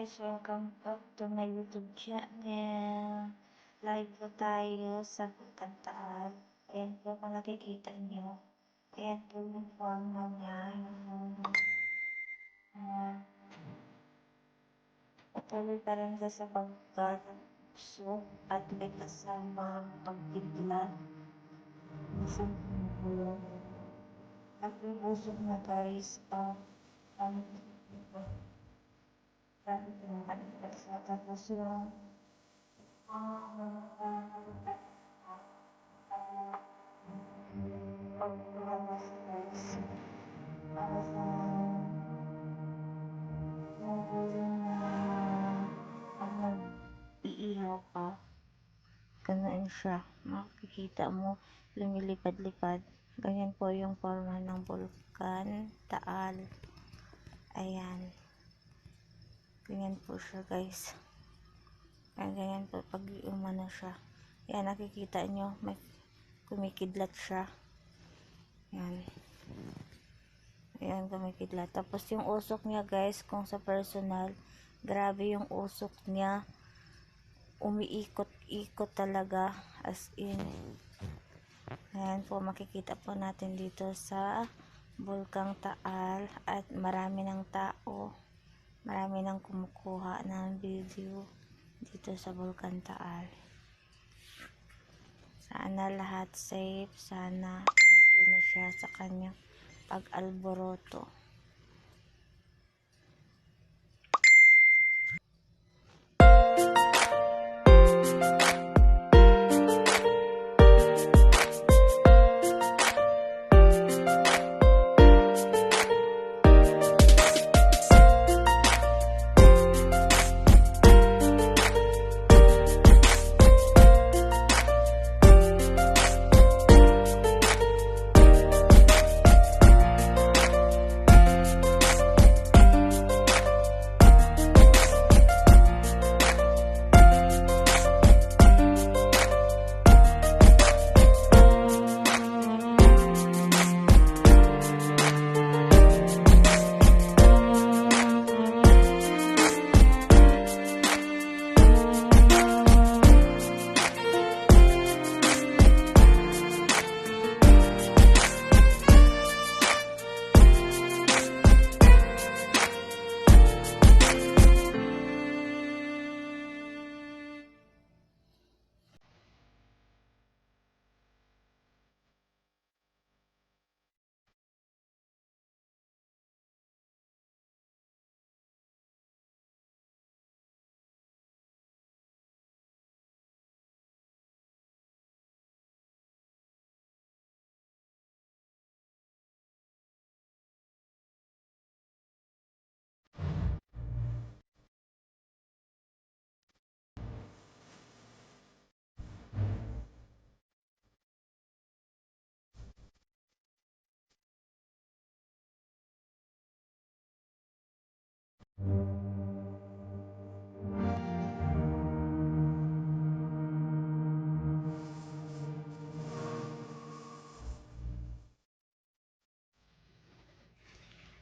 guys, welcome back to my YouTube channel. Live po tayo sa kantaan. Ayan po kung nakikita nyo. Ayan po yung forma niya. Patuloy pa rin sa pagkaso at may kasama pagpiglan. Isang pinulong. At yung usok na guys, tapos yung pagpapalabas guys para sa iihaw pa. Ganun siya, makikita mo lumilipad-lipad. Ganyan po yung forma ng Bulkan Taal. Ayan, ganyan po siya guys. Ganyan po pag umano siya. Ayan, nakikita nyo may kumikidlat siya. Ayan, ayan, kumikidlat. Tapos yung usok niya guys, kung sa personal, grabe yung usok niya, umiikot-ikot talaga, as in. Ayan po, makikita po natin dito sa Bulkang Taal. At marami ng tao, marami nang kumukuha ng video dito sa Bulkan Taal. Sana lahat safe, sana tumigil na siya sa kanyang pag-alboroto.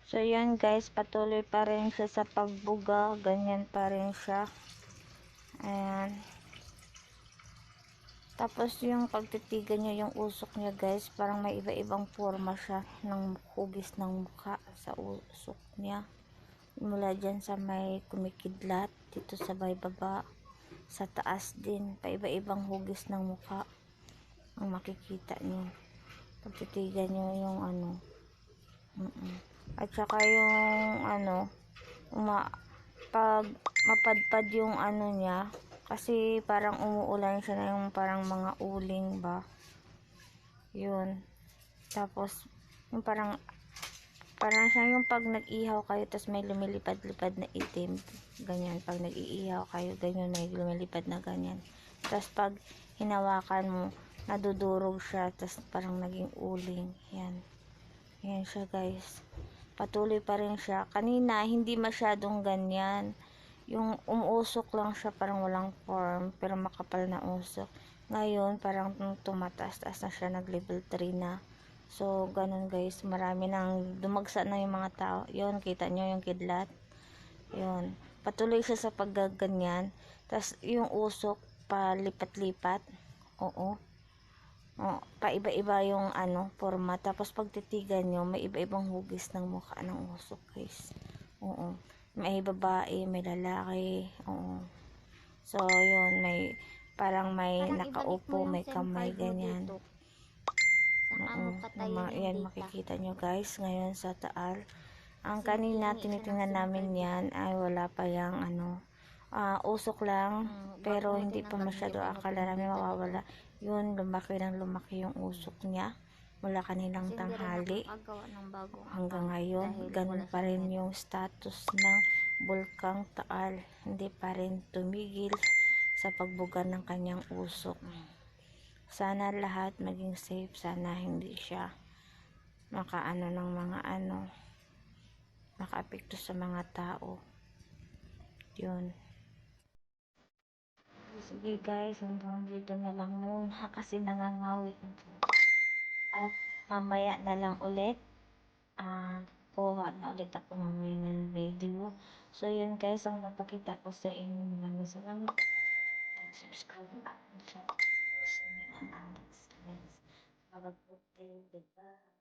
So yan guys, patuloy pa rin siya sa pagbuga, ganyan pa rin siya. Ayan. Tapos yung pagtitigan nyo yung usok niya guys, parang may iba-ibang forma siya ng hugis ng mukha sa usok niya. Mula dyan sa may kumikidlat, dito sa baba, sa taas din, pa iba-ibang hugis ng mukha ang makikita nyo. Pagtitigan nyo yung ano. At saka yung ano, pag mapadpad yung ano niya, kasi parang umuulan siya na yung parang mga uling ba, yun. Tapos yung parang siya yung pag nag-ihaw kayo tapos may lumilipad-lipad na itim, ganyan. Pag nag-iihaw kayo, ganyan, may lumilipad na ganyan. Tapos pag hinawakan mo, nadudurog siya, tapos parang naging uling. Yan, yan siya guys, patuloy pa rin siya. Kanina hindi masyadong ganyan, yung umuusok lang siya, parang walang form pero makapal na usok. Ngayon parang tumataas-taas na siya, nag level 3 na. So ganun guys, marami nang dumagsa na yung mga tao. Yun, kita nyo yung kidlat, yun. patuloy siya sa paggaganyan. Tapos yung usok palipat-lipat. Oo. Oh, paiba-iba yung forma. Tapos pag titigan nyo, may iba-ibang hugis ng mukha ng usok, guys. Oo. May babae, may lalaki. Oo. So, yun, parang may nakaupo, may kamay, ganyan. Oo, yan makikita nyo guys, ngayon sa Taal. Ang kanina tinitingnan namin yan ay wala pa yung usok lang, pero hindi pa masyado, akala namin mawawala. Yun, lumaki yung usok niya mula kaninang tanghali hanggang ngayon. Ganun pa rin yung status ng Bulkang Taal, hindi pa rin tumigil sa pagbuga ng kanyang usok. Sana lahat maging safe, sana hindi siya makaano ng mga makaapekto sa mga tao. Yun. Sige guys, hanggang dito na lang muna kasi nangangawit. At mamaya na lang ulit. Kuha na ulit ako mamaya ng video. So yun guys, ang napakita ko sa inyo. Maraming salamat. Subscribe at sa mga next. Have a good day. Goodbye.